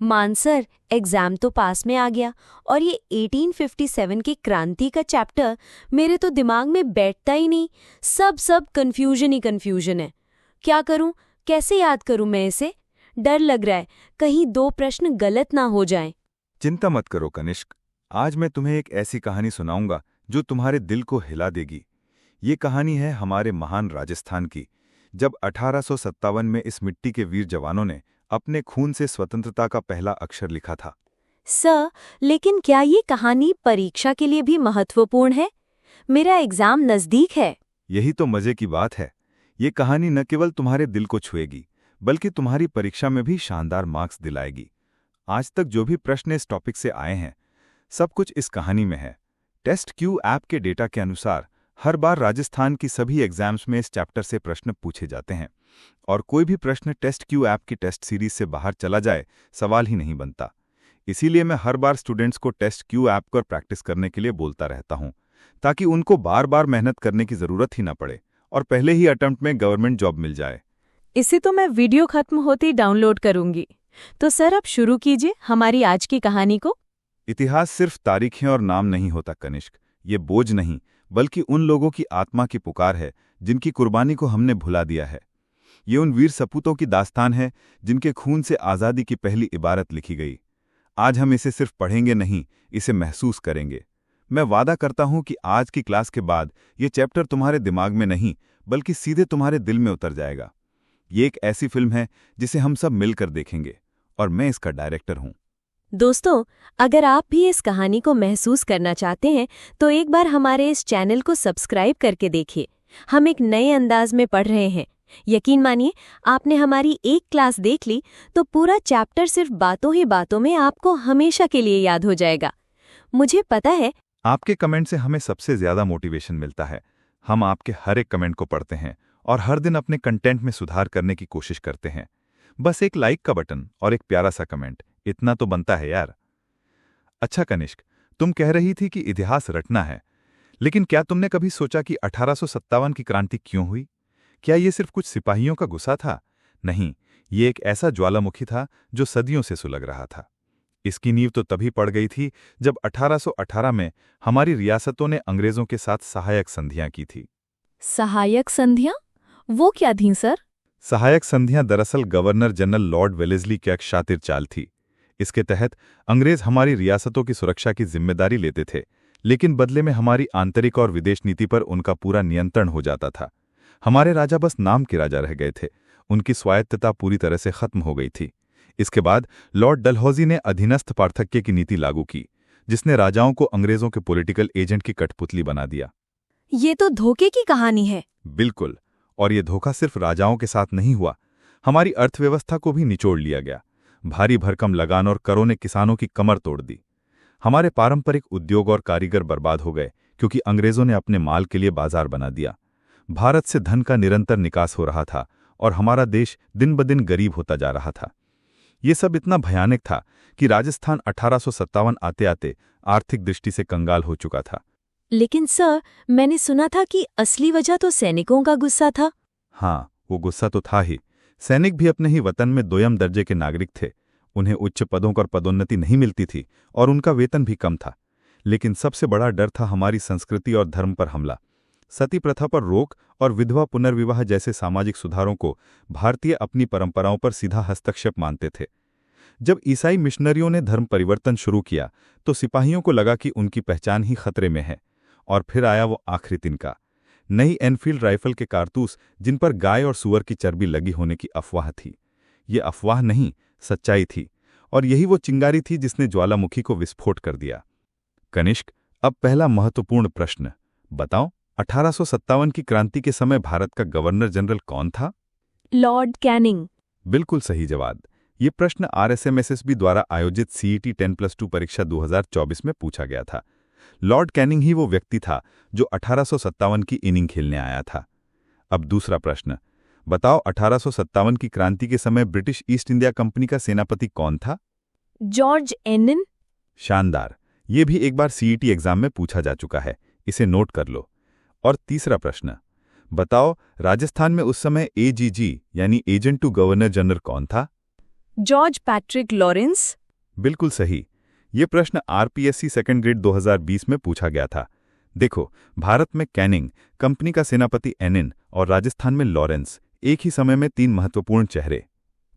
Mansar, exam तो पास में आ गया और ये 1857 की क्रांति का चैप्टर मेरे तो दिमाग में बैठता ही नहीं। सब कंफ्यूजन ही कंफ्यूजन है। क्या करूं, कैसे याद करूं मैं इसे? डर लग रहा है कहीं दो प्रश्न गलत ना हो जाएं। चिंता मत करो कनिष्क, आज मैं तुम्हें एक ऐसी कहानी सुनाऊंगा जो तुम्हारे दिल को हिला देगी। ये कहानी है हमारे महान राजस्थान की, जब 1857 में इस मिट्टी के वीर जवानों ने अपने खून से स्वतंत्रता का पहला अक्षर लिखा था। सर, लेकिन क्या ये कहानी परीक्षा के लिए भी महत्वपूर्ण है? मेरा एग्जाम नजदीक है। यही तो मजे की बात है। ये कहानी न केवल तुम्हारे दिल को छुएगी, बल्कि तुम्हारी परीक्षा में भी शानदार मार्क्स दिलाएगी। आज तक जो भी प्रश्न इस टॉपिक से आए हैं, सब कुछ इस कहानी में है। टेस्ट क्यू ऐप के डेटा के अनुसार हर बार राजस्थान की सभी एग्जाम्स में इस चैप्टर से प्रश्न पूछे जाते हैं, और कोई भी प्रश्न टेस्ट क्यू ऐप की टेस्ट सीरीज से बाहर चला जाए, सवाल ही नहीं बनता। इसीलिए मैं हर बार स्टूडेंट्स को टेस्ट क्यू ऐप पर प्रैक्टिस करने के लिए बोलता रहता हूं, ताकि उनको बार बार मेहनत करने की जरूरत ही ना पड़े और पहले ही अटेम्प्ट में गवर्नमेंट जॉब मिल जाए। इसे तो मैं वीडियो खत्म होते ही डाउनलोड करूंगी। तो सर, अब शुरू कीजिए हमारी आज की कहानी को। इतिहास सिर्फ तारीखें और नाम नहीं होता कनिष्क, ये बोझ नहीं, बल्कि उन लोगों की आत्मा की पुकार है जिनकी कुर्बानी को हमने भुला दिया है। ये उन वीर सपूतों की दास्तान है जिनके खून से आज़ादी की पहली इबारत लिखी गई। आज हम इसे सिर्फ पढ़ेंगे नहीं, इसे महसूस करेंगे। मैं वादा करता हूं कि आज की क्लास के बाद ये चैप्टर तुम्हारे दिमाग में नहीं, बल्कि सीधे तुम्हारे दिल में उतर जाएगा। ये एक ऐसी फिल्म है जिसे हम सब मिलकर देखेंगे, और मैं इसका डायरेक्टर हूं। दोस्तों, अगर आप भी इस कहानी को महसूस करना चाहते हैं तो एक बार हमारे इस चैनल को सब्सक्राइब करके देखिए। हम एक नए अंदाज में पढ़ रहे हैं। यकीन मानिए, आपने हमारी एक क्लास देख ली तो पूरा चैप्टर सिर्फ बातों ही बातों में आपको हमेशा के लिए याद हो जाएगा। मुझे पता है आपके कमेंट से हमें सबसे ज्यादा मोटिवेशन मिलता है। हम आपके हर एक कमेंट को पढ़ते हैं और हर दिन अपने कंटेंट में सुधार करने की कोशिश करते हैं। बस एक लाइक का बटन और एक प्यारा सा कमेंट, इतना तो बनता है यार। अच्छा कनिष्क, तुम कह रही थी कि इतिहास रटना है, लेकिन क्या तुमने कभी सोचा कि 1857 की क्रांति क्यों हुई? क्या ये सिर्फ कुछ सिपाहियों का गुस्सा था? नहीं, ये एक ऐसा ज्वालामुखी था जो सदियों से सुलग रहा था। इसकी नींव तो तभी पड़ गई थी जब 1818 में हमारी रियासतों ने अंग्रेजों के साथ सहायक संधियां की थी। सहायक संधियां? वो क्या थीं सर? सहायक संधियां दरअसल गवर्नर जनरल लॉर्ड वेलेस्ली की एक शातिर चाल थी। इसके तहत अंग्रेज हमारी रियासतों की सुरक्षा की जिम्मेदारी लेते थे, लेकिन बदले में हमारी आंतरिक और विदेश नीति पर उनका पूरा नियंत्रण हो जाता था। हमारे राजा बस नाम के राजा रह गए थे, उनकी स्वायत्तता पूरी तरह से खत्म हो गई थी। इसके बाद लॉर्ड डलहौजी ने अधीनस्थ पार्थक्य की नीति लागू की, जिसने राजाओं को अंग्रेजों के पॉलिटिकल एजेंट की कठपुतली बना दिया। ये तो धोखे की कहानी है। बिल्कुल, और ये धोखा सिर्फ राजाओं के साथ नहीं हुआ, हमारी अर्थव्यवस्था को भी निचोड़ लिया गया। भारी भरकम लगान और करों ने किसानों की कमर तोड़ दी। हमारे पारंपरिक उद्योग और कारीगर बर्बाद हो गए, क्योंकि अंग्रेजों ने अपने माल के लिए बाजार बना दिया। भारत से धन का निरंतर निकास हो रहा था और हमारा देश दिन ब दिन गरीब होता जा रहा था। ये सब इतना भयानक था कि राजस्थान 1857 आते आते आर्थिक दृष्टि से कंगाल हो चुका था। लेकिन सर, मैंने सुना था कि असली वजह तो सैनिकों का गुस्सा था। हाँ, वो गुस्सा तो था ही। सैनिक भी अपने ही वतन में दोयम दर्जे के नागरिक थे। उन्हें उच्च पदों पर पदोन्नति नहीं मिलती थी और उनका वेतन भी कम था। लेकिन सबसे बड़ा डर था हमारी संस्कृति और धर्म पर हमला। सती प्रथा पर रोक और विधवा पुनर्विवाह जैसे सामाजिक सुधारों को भारतीय अपनी परंपराओं पर सीधा हस्तक्षेप मानते थे। जब ईसाई मिशनरियों ने धर्म परिवर्तन शुरू किया तो सिपाहियों को लगा कि उनकी पहचान ही खतरे में है। और फिर आया वो आखिरी तिनका, नई एनफील्ड राइफल के कारतूस, जिन पर गाय और सुअर की चर्बी लगी होने की अफवाह थी। ये अफवाह नहीं, सच्चाई थी, और यही वो चिंगारी थी जिसने ज्वालामुखी को विस्फोट कर दिया। कनिष्क, अब पहला महत्वपूर्ण प्रश्न बताओ, 1857 की क्रांति के समय भारत का गवर्नर जनरल कौन था? Lord Canning. बिल्कुल सही जवाब। ये प्रश्न RSMSSB द्वारा आयोजित CET 10+2 परीक्षा 2024 में पूछा गया था। लॉर्ड कैनिंग ही वो व्यक्ति था जो 1857 की इनिंग खेलने आया था। अब दूसरा प्रश्न बताओ, 1857 की क्रांति के समय ब्रिटिश ईस्ट इंडिया कंपनी का सेनापति कौन था? जॉर्ज एनन। शानदार, ये भी एक बार CET एग्जाम में पूछा जा चुका है, इसे नोट कर लो। और तीसरा प्रश्न बताओ, राजस्थान में उस समय AGG यानी एजेंट टू गवर्नर जनरल कौन था? George Patrick Lawrence? बिल्कुल सही। ये प्रश्न आरपीएससी सेकंड ग्रेड 2020 में पूछा गया था। देखो, भारत में कैनिंग, कंपनी का सेनापति एनिन और राजस्थान में लॉरेंस, एक ही समय में तीन महत्वपूर्ण चेहरे।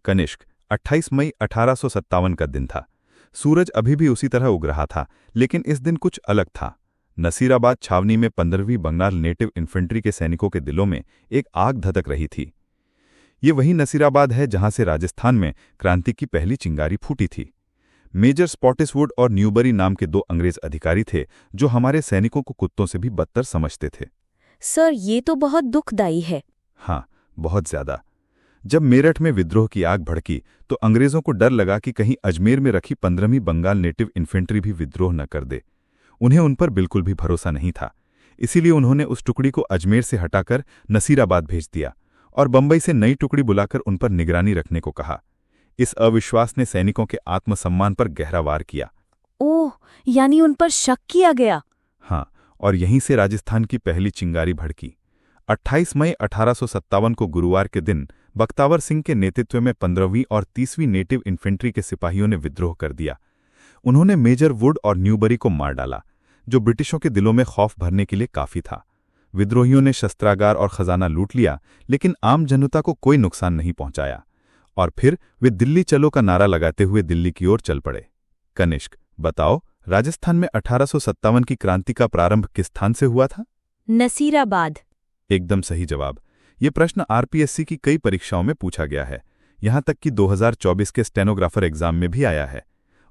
कनिष्क 28 मई 1857 का दिन था। सूरज अभी भी उसी तरह उग रहा था, लेकिन इस दिन कुछ अलग था। नसीराबाद छावनी में 15वीं बंगाल नेटिव इन्फेंट्री के सैनिकों के दिलों में एक आग धधक रही थी। ये वही नसीराबाद है जहां से राजस्थान में क्रांति की पहली चिंगारी फूटी थी। मेजर स्पॉटिसवुड और न्यूबरी नाम के दो अंग्रेज अधिकारी थे जो हमारे सैनिकों को कुत्तों से भी बदतर समझते थे। सर, ये तो बहुत दुखदायी है। हाँ, बहुत ज्यादा। जब मेरठ में विद्रोह की आग भड़की तो अंग्रेजों को डर लगा कि कहीं अजमेर में रखी 15वीं बंगाल नेटिव इन्फेंट्री भी विद्रोह न कर दे। उन्हें उन पर बिल्कुल भी भरोसा नहीं था। इसीलिए उन्होंने उस टुकड़ी को अजमेर से हटाकर नसीराबाद भेज दिया और बंबई से नई टुकड़ी बुलाकर उन पर निगरानी रखने को कहा। इस अविश्वास ने सैनिकों के आत्मसम्मान पर गहरा वार किया। ओह, यानी उन पर शक किया गया। हाँ, और यहीं से राजस्थान की पहली चिंगारी भड़की। 28 मई 1857 को गुरुवार के दिन बख्तावर सिंह के नेतृत्व में 15वीं और 30वीं नेटिव इन्फेंट्री के सिपाहियों ने विद्रोह कर दिया। उन्होंने मेजर वुड और न्यूबरी को मार डाला, जो ब्रिटिशों के दिलों में खौफ भरने के लिए काफी था। विद्रोहियों ने शस्त्रागार और खजाना लूट लिया, लेकिन आम जनता को कोई नुकसान नहीं पहुंचाया। और फिर वे दिल्ली चलो का नारा लगाते हुए दिल्ली की ओर चल पड़े। कनिष्क, बताओ, राजस्थान में 1857 की क्रांति का प्रारंभ किस स्थान से हुआ था? नसीराबाद। एकदम सही जवाब। ये प्रश्न आरपीएससी की कई परीक्षाओं में पूछा गया है, यहां तक कि 2024 के स्टेनोग्राफर एग्जाम में भी आया है।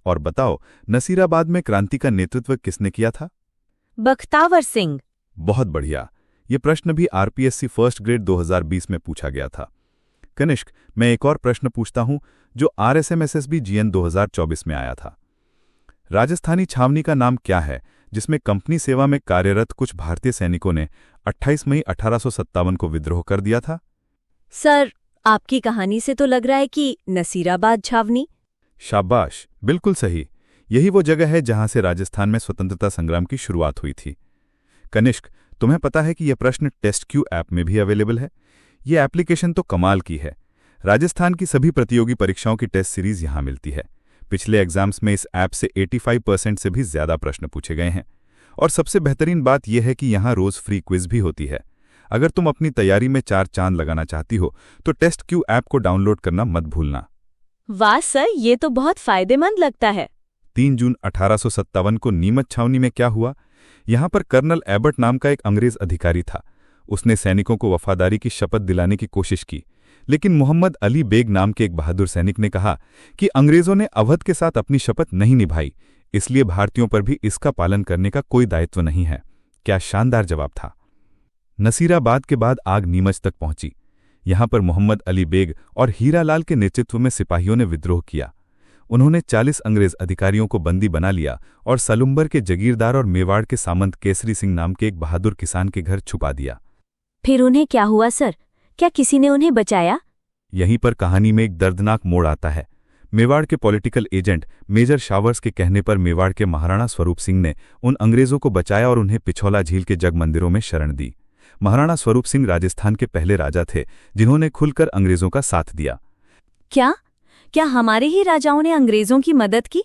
और बताओ, नसीराबाद में क्रांति का नेतृत्व किसने किया था? बख्तावर सिंह। बहुत बढ़िया। ये प्रश्न भी आरपीएससी फर्स्ट ग्रेड 2020 में पूछा गया था। कनिष्क, मैं एक और प्रश्न पूछता हूं जो आरएसएमएसएसबी जीएन 2024 में आया था। राजस्थानी छावनी का नाम क्या है जिसमें कंपनी सेवा में कार्यरत कुछ भारतीय सैनिकों ने 28 मई 1857 को विद्रोह कर दिया था? सर, आपकी कहानी से तो लग रहा है कि नसीराबाद छावनी। शाबाश, बिल्कुल सही। यही वो जगह है जहां से राजस्थान में स्वतंत्रता संग्राम की शुरुआत हुई थी। कनिष्क, तुम्हें पता है कि यह प्रश्न टेस्टक्यू ऐप में भी अवेलेबल है? यह एप्लीकेशन तो कमाल की है। राजस्थान की सभी प्रतियोगी परीक्षाओं की टेस्ट सीरीज यहां मिलती है। पिछले एग्जाम्स में इस ऐप से 85% से भी ज्यादा प्रश्न पूछे गए हैं। और सबसे बेहतरीन बात यह है कि यहां रोज फ्री क्विज भी होती है। अगर तुम अपनी तैयारी में 4 चांद लगाना चाहती हो तो टेस्टक्यू ऐप को डाउनलोड करना मत भूलना। वाह सर, ये तो बहुत फायदेमंद लगता है। 3 जून 1857 को नीमच छावनी में क्या हुआ? यहां पर कर्नल एबर्ट नाम का एक अंग्रेज अधिकारी था। उसने सैनिकों को वफादारी की शपथ दिलाने की कोशिश की, लेकिन मोहम्मद अली बेग नाम के एक बहादुर सैनिक ने कहा कि अंग्रेजों ने अवध के साथ अपनी शपथ नहीं निभाई, इसलिए भारतीयों पर भी इसका पालन करने का कोई दायित्व नहीं है। क्या शानदार जवाब था। नसीराबाद के बाद आग नीमच तक पहुंची। यहां पर मोहम्मद अली बेग और हीरालाल के नेतृत्व में सिपाहियों ने विद्रोह किया। उन्होंने 40 अंग्रेज अधिकारियों को बंदी बना लिया और सलुम्बर के जगीरदार और मेवाड़ के सामंत केसरी सिंह नाम के एक बहादुर किसान के घर छुपा दिया। फिर उन्हें क्या हुआ सर? क्या किसी ने उन्हें बचाया? यहीं पर कहानी में एक दर्दनाक मोड़ आता है। मेवाड़ के पॉलिटिकल एजेंट मेजर शावर्स के कहने पर मेवाड़ के महाराणा स्वरूप सिंह ने उन अंग्रेजों को बचाया और उन्हें पिछौला झील के जग मंदिरों में शरण दी। महाराणा स्वरूप सिंह राजस्थान के पहले राजा थे जिन्होंने खुलकर अंग्रेजों का साथ दिया। क्या हमारे ही राजाओं ने अंग्रेजों की मदद की?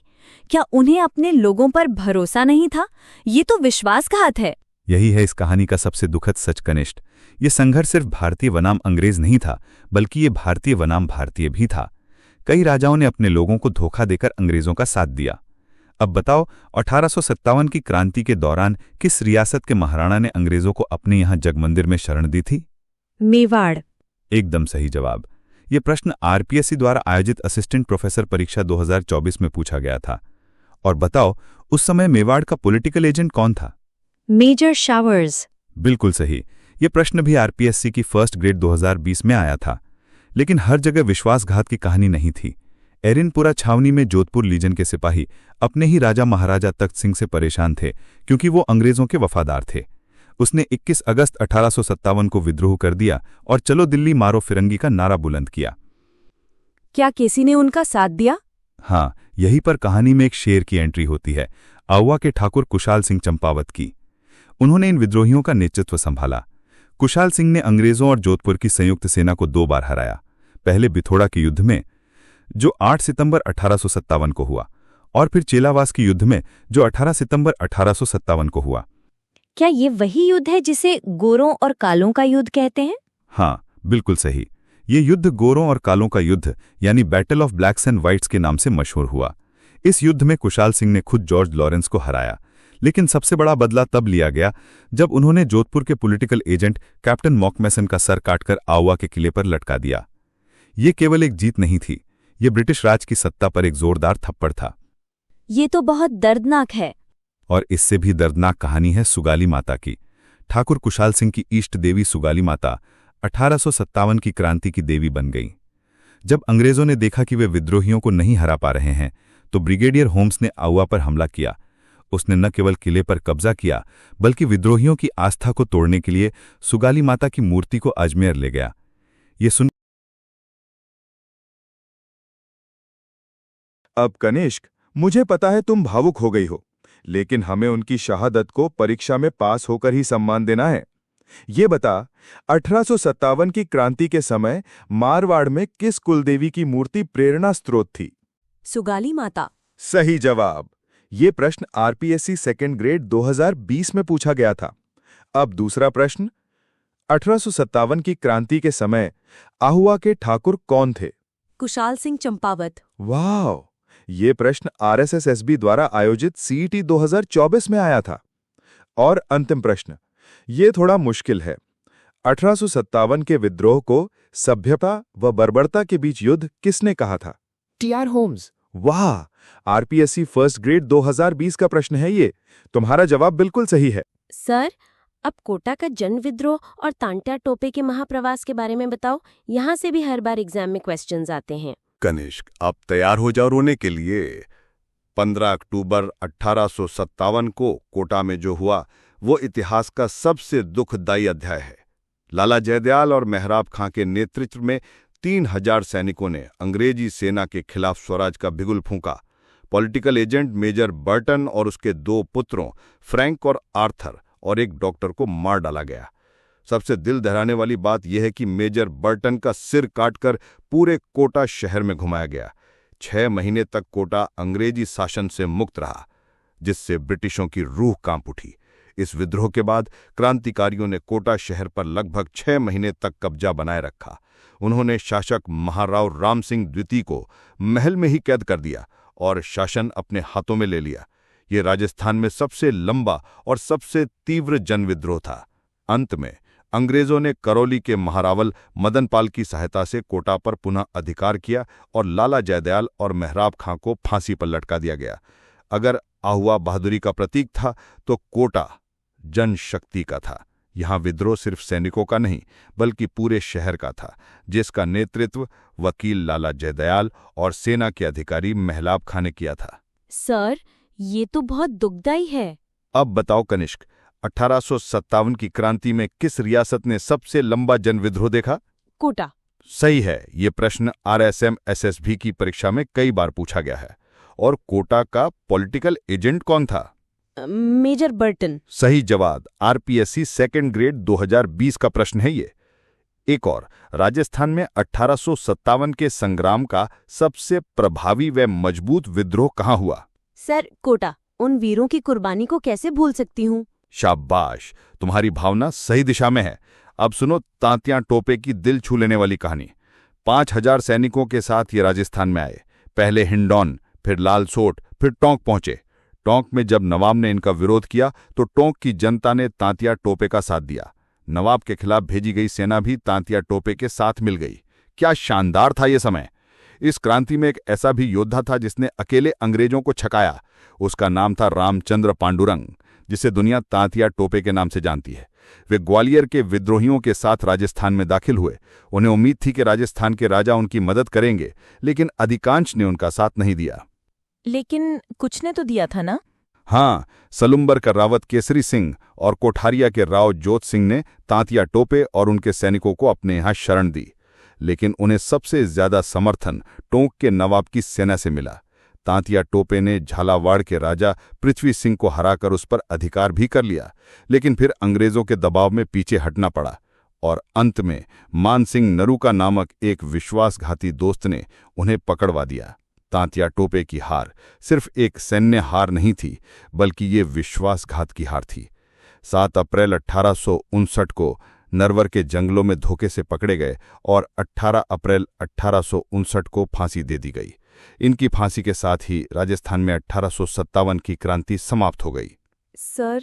क्या उन्हें अपने लोगों पर भरोसा नहीं था? ये तो विश्वासघात है। यही है इस कहानी का सबसे दुखद सच कनिष्ठ। ये संघर्ष सिर्फ भारतीय बनाम अंग्रेज नहीं था, बल्कि ये भारतीय बनाम भारतीय भी था। कई राजाओं ने अपने लोगों को धोखा देकर अंग्रेजों का साथ दिया। अब बताओ, 1857 की क्रांति के दौरान किस रियासत के महाराणा ने अंग्रेजों को अपने यहां जगमंदिर में शरण दी थी? मेवाड़। एकदम सही जवाब। ये प्रश्न आरपीएससी द्वारा आयोजित असिस्टेंट प्रोफेसर परीक्षा 2024 में पूछा गया था। और बताओ, उस समय मेवाड़ का पॉलिटिकल एजेंट कौन था? Major Showers. बिल्कुल सही। ये प्रश्न भी आरपीएससी की फर्स्ट ग्रेड 2020 में आया था। लेकिन हर जगह विश्वासघात की कहानी नहीं थी। एरिनपुरा छावनी में जोधपुर लीजन के सिपाही अपने ही राजा महाराजा तख्त सिंह से परेशान थे, क्योंकि वो अंग्रेजों के वफादार थे। उसने 21 अगस्त 1857 को विद्रोह कर दिया और चलो दिल्ली मारो फिरंगी का नारा बुलंद किया। क्या किसी ने उनका साथ दिया? हाँ, यहीं पर कहानी में एक शेर की एंट्री होती है, आउवा के ठाकुर कुशाल सिंह चंपावत की। उन्होंने इन विद्रोहियों का नेतृत्व संभाला। कुशाल सिंह ने अंग्रेजों और जोधपुर की संयुक्त सेना को 2 बार हराया। पहले बिथोड़ा के युद्ध में, जो 8 सितंबर 1857 को हुआ, और फिर चेलावास के युद्ध में जो 18 सितंबर 1857 को हुआ। क्या ये वही युद्ध है जिसे गोरों और कालों का युद्ध कहते हैं? हाँ, बिल्कुल सही। ये युद्ध गोरों और कालों का युद्ध यानी battle of blacks and whites के नाम से मशहूर हुआ। इस युद्ध में कुशाल सिंह ने खुद जॉर्ज लॉरेंस को हराया, लेकिन सबसे बड़ा बदला तब लिया गया जब उन्होंने जोधपुर के पॉलिटिकल एजेंट कैप्टन मॉकमेसन का सर काटकर आउवा के किले पर लटका दिया। ये केवल एक जीत नहीं थी, ये ब्रिटिश राज की सत्ता पर एक जोरदार थप्पड़ था। ये तो बहुत दर्दनाक है। और इससे भी दर्दनाक कहानी है सुगाली माता की। ठाकुर कुशाल सिंह की इष्ट देवी सुगाली माता 1857 की क्रांति की देवी बन गई। जब अंग्रेजों ने देखा कि वे विद्रोहियों को नहीं हरा पा रहे हैं, तो ब्रिगेडियर होम्स ने आउवा पर हमला किया। उसने न केवल किले पर कब्जा किया, बल्कि विद्रोहियों की आस्था को तोड़ने के लिए सुगाली माता की मूर्ति को अजमेर ले गया। ये सुन अब कनिष्क, मुझे पता है तुम भावुक हो गई हो, लेकिन हमें उनकी शहादत को परीक्षा में पास होकर ही सम्मान देना है। ये बता, 1857 की क्रांति के समय मारवाड़ में किस कुलदेवी की मूर्ति प्रेरणा स्रोत थी? सुगाली माता। सही जवाब। ये प्रश्न आरपीएससी सेकंड ग्रेड 2020 में पूछा गया था। अब दूसरा प्रश्न, 1857 की क्रांति के समय आहुआ के ठाकुर कौन थे? कुशाल सिंह चंपावत। वाह, ये प्रश्न आरएसएसएसबी द्वारा आयोजित सीईटी 2024 में आया था। और अंतिम प्रश्न, ये थोड़ा मुश्किल है। 1857 के विद्रोह को सभ्यता व बर्बरता के बीच युद्ध किसने कहा था? T R Holmes. वाह, आरपीएससी फर्स्ट ग्रेड 2020 का प्रश्न है ये। तुम्हारा जवाब बिल्कुल सही है। सर, अब कोटा का जन विद्रोह और तांत्या टोपे के महाप्रवास के बारे में बताओ। यहाँ से भी हर बार एग्जाम में क्वेश्चंस आते हैं। कनिष्क, आप तैयार हो जाओ रोने के लिए। 15 अक्टूबर 1857 को कोटा में जो हुआ वो इतिहास का सबसे दुखदायी अध्याय है। लाला जयदयाल और मेहराब खां के नेतृत्व में 3000 सैनिकों ने अंग्रेजी सेना के खिलाफ स्वराज का बिगुल फूंका। पॉलिटिकल एजेंट मेजर बर्टन और उसके 2 पुत्रों फ्रैंक और आर्थर और एक डॉक्टर को मार डाला गया। सबसे दिल दहलाने वाली बात यह है कि मेजर बर्टन का सिर काटकर पूरे कोटा शहर में घुमाया गया। 6 महीने तक कोटा अंग्रेजी शासन से मुक्त रहा, जिससे ब्रिटिशों की रूह कांप उठी। इस विद्रोह के बाद क्रांतिकारियों ने कोटा शहर पर लगभग 6 महीने तक कब्जा बनाए रखा। उन्होंने शासक महाराव राम सिंह द्वितीय को महल में ही कैद कर दिया और शासन अपने हाथों में ले लिया। ये राजस्थान में सबसे लंबा और सबसे तीव्र जनविद्रोह था। अंत में अंग्रेजों ने करौली के महारावल मदनपाल की सहायता से कोटा पर पुनः अधिकार किया और लाला जयदयाल और मेहराब खां को फांसी पर लटका दिया गया। अगर आहुआ बहादुरी का प्रतीक था, तो कोटा जनशक्ति का था। यहाँ विद्रोह सिर्फ सैनिकों का नहीं, बल्कि पूरे शहर का था, जिसका नेतृत्व वकील लाला जयदयाल और सेना के अधिकारी मेहराब खां ने किया था। सर, ये तो बहुत दुखदाई है। अब बताओ कनिष्क, 1857 की क्रांति में किस रियासत ने सबसे लंबा जनविद्रोह देखा? कोटा। सही है। ये प्रश्न आरएसएम एसएसबी की परीक्षा में कई बार पूछा गया है। और कोटा का पॉलिटिकल एजेंट कौन था? Major Burton. सही जवाब। आरपीएससी सेकंड ग्रेड 2020 का प्रश्न है ये। एक और, राजस्थान में 1857 के संग्राम का सबसे प्रभावी व मजबूत विद्रोह कहाँ हुआ? सर, कोटा। उन वीरों की कुर्बानी को कैसे भूल सकती हूँ। शाबाश, तुम्हारी भावना सही दिशा में है। अब सुनो तांत्या टोपे की दिल छू लेने वाली कहानी। 5000 सैनिकों के साथ ये राजस्थान में आए। पहले हिंडौन, फिर लालसोट, फिर टोंक पहुंचे। टोंक में जब नवाब ने इनका विरोध किया, तो टोंक की जनता ने तांत्या टोपे का साथ दिया। नवाब के खिलाफ भेजी गई सेना भी तांत्या टोपे के साथ मिल गई। क्या शानदार था ये समय। इस क्रांति में एक ऐसा भी योद्धा था जिसने अकेले अंग्रेजों को छकाया। उसका नाम था रामचंद्र पांडुरंग, जिसे दुनिया तांत्या टोपे के नाम से जानती है। वे ग्वालियर के विद्रोहियों के साथ राजस्थान में दाखिल हुए। उन्हें उम्मीद थी कि राजस्थान के राजा उनकी मदद करेंगे, लेकिन अधिकांश ने उनका साथ नहीं दिया। लेकिन कुछ ने तो दिया था ना? हाँ, सलुम्बर का रावत केसरी सिंह और कोठारिया के राव जोत सिंह ने तांत्या टोपे और उनके सैनिकों को अपने यहाँ शरण दी। लेकिन उन्हें सबसे ज्यादा समर्थन टोंक के नवाब की सेना से मिला। तांत्या टोपे ने झालावाड़ के राजा पृथ्वी सिंह को हराकर उस पर अधिकार भी कर लिया, लेकिन फिर अंग्रेजों के दबाव में पीछे हटना पड़ा और अंत में मानसिंह नरूका नामक एक विश्वासघाती दोस्त ने उन्हें पकड़वा दिया। तांतिया टोपे की हार सिर्फ एक सैन्य हार नहीं थी, बल्कि ये विश्वासघात की हार थी। 7 अप्रैल 1859 को नरवर के जंगलों में धोखे से पकड़े गए और 18 अप्रैल 1859 को फांसी दे दी गई। इनकी फांसी के साथ ही राजस्थान में 1857 की क्रांति समाप्त हो गई। सर,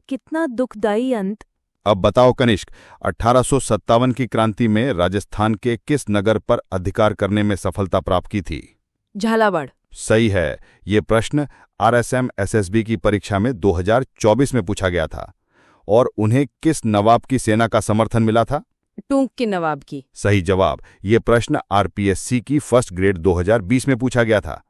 कितना दुखदाई अंत। अब बताओ कनिष्क, 1857 की क्रांति में राजस्थान के किस नगर पर अधिकार करने में सफलता प्राप्त की थी? झालावाड़। सही है। ये प्रश्न RSM SSB की परीक्षा में 2024 में पूछा गया था। और उन्हें किस नवाब की सेना का समर्थन मिला था? टूंक के नवाब की। सही जवाब। ये प्रश्न RPSC की फर्स्ट ग्रेड 2020 में पूछा गया था।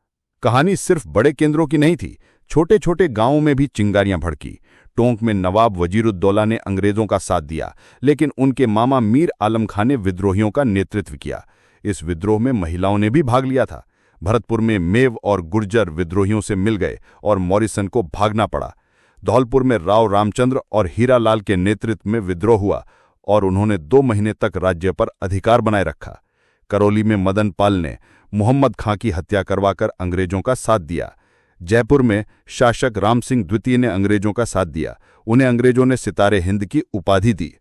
कहानी सिर्फ बड़े केंद्रों की नहीं थी, छोटे छोटे गांवों में भी चिंगारियां भड़की। टोंक में नवाब वजीरुद्दौला ने अंग्रेजों का साथ दिया, लेकिन उनके मामा मीर आलम खां ने विद्रोहियों का नेतृत्व किया। इस विद्रोह में महिलाओं ने भी भाग लिया था। भरतपुर में मेव और गुर्जर विद्रोहियों से मिल गए और मॉरिसन को भागना पड़ा। धौलपुर में राव रामचंद्र और हीरालाल के नेतृत्व में विद्रोह हुआ और उन्होंने 2 महीने तक राज्य पर अधिकार बनाए रखा। करौली में मदन पाल ने मोहम्मद खां की हत्या करवाकर अंग्रेजों का साथ दिया। जयपुर में शासक राम सिंह द्वितीय ने अंग्रेजों का साथ दिया। उन्हें अंग्रेजों ने सितारे हिंद की उपाधि दी।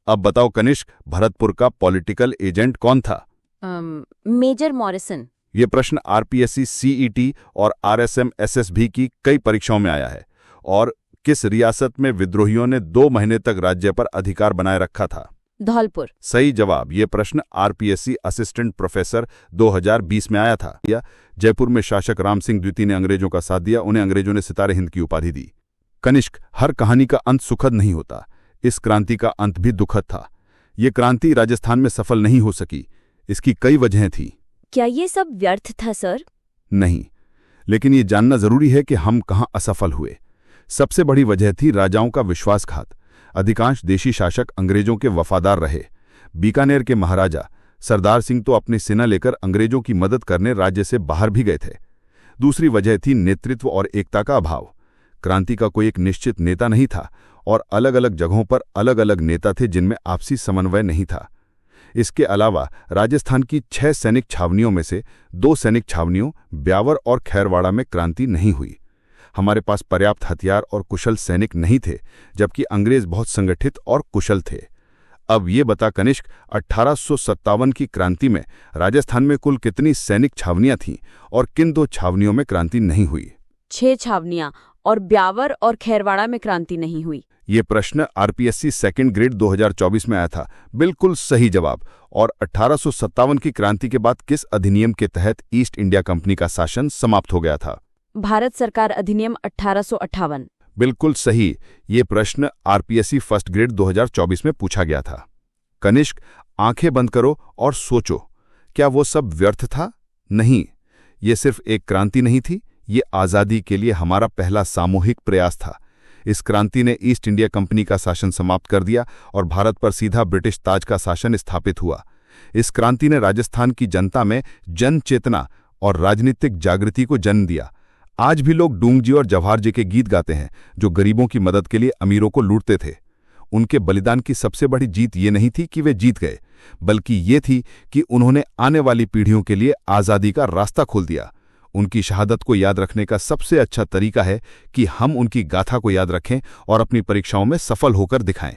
अब बताओ कनिष्क, भरतपुर का पॉलिटिकल एजेंट कौन था? Major Morrison. ये प्रश्न RPSC CET और RSM SSB की कई परीक्षाओं में आया है। और किस रियासत में विद्रोहियों ने 2 महीने तक राज्य पर अधिकार बनाए रखा था? धौलपुर। सही जवाब। ये प्रश्न RPSC असिस्टेंट प्रोफेसर 2020 में आया था। जयपुर में शासक राम सिंह द्वितीय ने अंग्रेजों का साथ दिया। उन्हें अंग्रेजों ने सितारे हिंद की उपाधि दी। कनिष्क, हर कहानी का अंत सुखद नहीं होता। इस क्रांति का अंत भी दुखद था। ये क्रांति राजस्थान में सफल नहीं हो सकी। इसकी कई वजहें थीं। क्या ये सब व्यर्थ था सर? नहीं, लेकिन ये जानना जरूरी है कि हम कहाँ असफल हुए। सबसे बड़ी वजह थी राजाओं का विश्वासघात। अधिकांश देशी शासक अंग्रेजों के वफादार रहे। बीकानेर के महाराजा सरदार सिंह तो अपनी सेना लेकर अंग्रेजों की मदद करने राज्य से बाहर भी गए थे। दूसरी वजह थी नेतृत्व और एकता का अभाव। क्रांति का कोई एक निश्चित नेता नहीं था और अलग अलग जगहों पर अलग अलग नेता थे जिनमें आपसी समन्वय नहीं था। इसके अलावा राजस्थान की 6 सैनिक छावनियों में से 2 सैनिक छावनियों ब्यावर और खैरवाड़ा में क्रांति नहीं हुई। हमारे पास पर्याप्त हथियार और कुशल सैनिक नहीं थे, जबकि अंग्रेज बहुत संगठित और कुशल थे। अब ये बता कनिष्क, 1857 की क्रांति में राजस्थान में कुल कितनी सैनिक छावनियां थीं और किन 2 छावनियों में क्रांति नहीं हुई? 6 छावनियां, और ब्यावर और खैरवाड़ा में क्रांति नहीं हुई। ये प्रश्न RPSC सेकंड ग्रेड 2024 में आया था। बिल्कुल सही जवाब। और 1857 की क्रांति के बाद किस अधिनियम के तहत ईस्ट इंडिया कंपनी का शासन समाप्त हो गया था? भारत सरकार अधिनियम 1858। बिल्कुल सही। ये प्रश्न RPSC फर्स्ट ग्रेड 2024 में पूछा गया था। कनिष्क, आंखें बंद करो और सोचो, क्या वो सब व्यर्थ था? नहीं, ये सिर्फ एक क्रांति नहीं थी, ये आज़ादी के लिए हमारा पहला सामूहिक प्रयास था। इस क्रांति ने ईस्ट इंडिया कंपनी का शासन समाप्त कर दिया और भारत पर सीधा ब्रिटिश ताज का शासन स्थापित हुआ। इस क्रांति ने राजस्थान की जनता में जन चेतना और राजनीतिक जागृति को जन्म दिया। आज भी लोग डूंगजी और जवाहर जी के गीत गाते हैं, जो गरीबों की मदद के लिए अमीरों को लूटते थे। उनके बलिदान की सबसे बड़ी जीत ये नहीं थी कि वे जीत गए, बल्कि ये थी कि उन्होंने आने वाली पीढ़ियों के लिए आज़ादी का रास्ता खोल दिया। उनकी शहादत को याद रखने का सबसे अच्छा तरीका है कि हम उनकी गाथा को याद रखें और अपनी परीक्षाओं में सफल होकर दिखाएं।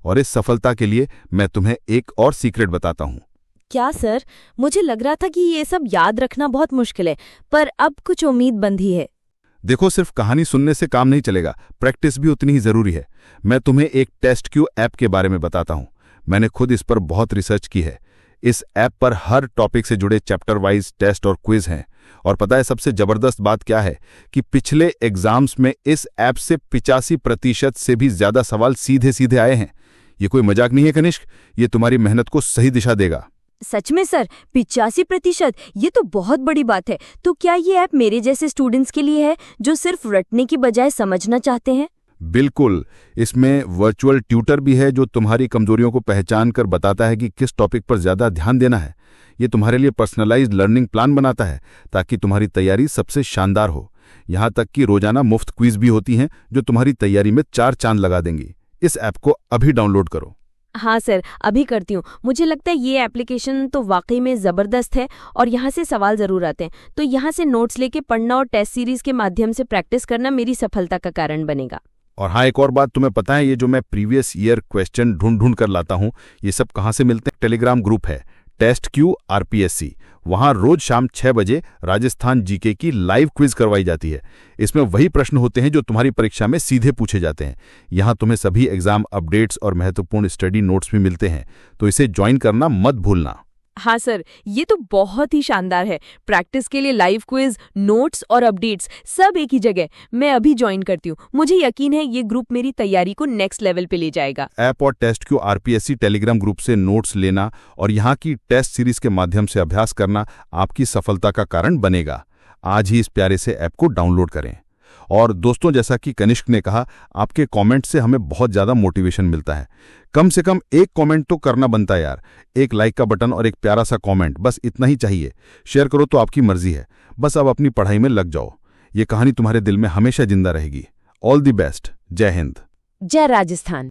और इस सफलता के लिए मैं तुम्हें एक और सीक्रेट बताता हूं। क्या सर? मुझे लग रहा था कि ये सब याद रखना बहुत मुश्किल है, पर अब कुछ उम्मीद बंधी है। देखो, सिर्फ कहानी सुनने से काम नहीं चलेगा, प्रैक्टिस भी उतनी ही जरूरी है। मैं तुम्हें एक टेस्टक्यू ऐप के बारे में बताता हूं। मैंने खुद इस पर बहुत रिसर्च की है। इस ऐप पर हर टॉपिक से जुड़े चैप्टर वाइज टेस्ट और क्विज हैं। और पता है सबसे जबरदस्त बात क्या है? कि पिछले एग्जाम्स में इस ऐप से 85% से भी ज्यादा सवाल सीधे सीधे आए हैं। ये कोई मजाक नहीं है कनिष्क, ये तुम्हारी मेहनत को सही दिशा देगा। सच में सर? 85%? ये तो बहुत बड़ी बात है। तो क्या ये ऐप मेरे जैसे स्टूडेंट्स के लिए है, जो सिर्फ रटने की बजाय समझना चाहते हैं? बिल्कुल। इसमें वर्चुअल ट्यूटर भी है, जो तुम्हारी कमजोरियों को पहचान कर बताता है कि किस टॉपिक पर ज्यादा ध्यान देना है। ये तुम्हारे लिए पर्सनलाइज्ड लर्निंग प्लान बनाता है, ताकि तुम्हारी तैयारी सबसे शानदार हो। यहाँ तक कि रोजाना मुफ्त क्विज भी होती हैं, जो तुम्हारी तैयारी में 4 चांद लगा देंगी। इस ऐप को अभी डाउनलोड करो। हाँ सर, अभी करती हूँ। मुझे लगता है ये एप्लीकेशन तो वाकई में ज़बरदस्त है और यहाँ से सवाल ज़रूर आते हैं, तो यहाँ से नोट्स लेके पढ़ना और टेस्ट सीरीज के माध्यम से प्रैक्टिस करना मेरी सफलता का कारण बनेगा। और हाँ, एक और बात तुम्हें पता है, ये जो मैं प्रीवियस ईयर क्वेश्चन ढूंढ कर लाता हूँ, ये सब कहाँ से मिलते हैं? टेलीग्राम ग्रुप है टेस्ट क्यू आरपीएससी। वहाँ रोज शाम 6 बजे राजस्थान जीके की लाइव क्विज करवाई जाती है। इसमें वही प्रश्न होते हैं जो तुम्हारी परीक्षा में सीधे पूछे जाते हैं। यहाँ तुम्हें सभी एग्जाम अपडेट्स और महत्वपूर्ण स्टडी नोट्स भी मिलते हैं, तो इसे ज्वाइन करना मत भूलना। हाँ सर, ये तो बहुत ही शानदार है। प्रैक्टिस के लिए लाइव क्विज, नोट्स और अपडेट्स सब एक ही जगह। मैं अभी ज्वाइन करती हूँ। मुझे यकीन है ये ग्रुप मेरी तैयारी को नेक्स्ट लेवल पे ले जाएगा। ऐप और टेस्ट क्यू आरपीएससी टेलीग्राम ग्रुप से नोट्स लेना और यहाँ की टेस्ट सीरीज के माध्यम से अभ्यास करना आपकी सफलता का कारण बनेगा। आज ही इस प्यारे से ऐप को डाउनलोड करें। और दोस्तों, जैसा कि कनिष्क ने कहा, आपके कमेंट से हमें बहुत ज़्यादा मोटिवेशन मिलता है। कम से कम एक कमेंट तो करना बनता है यार। एक लाइक का बटन और एक प्यारा सा कमेंट, बस इतना ही चाहिए। शेयर करो तो आपकी मर्जी है, बस अब अपनी पढ़ाई में लग जाओ। ये कहानी तुम्हारे दिल में हमेशा जिंदा रहेगी। All the best. जय हिंद। जय राजस्थान।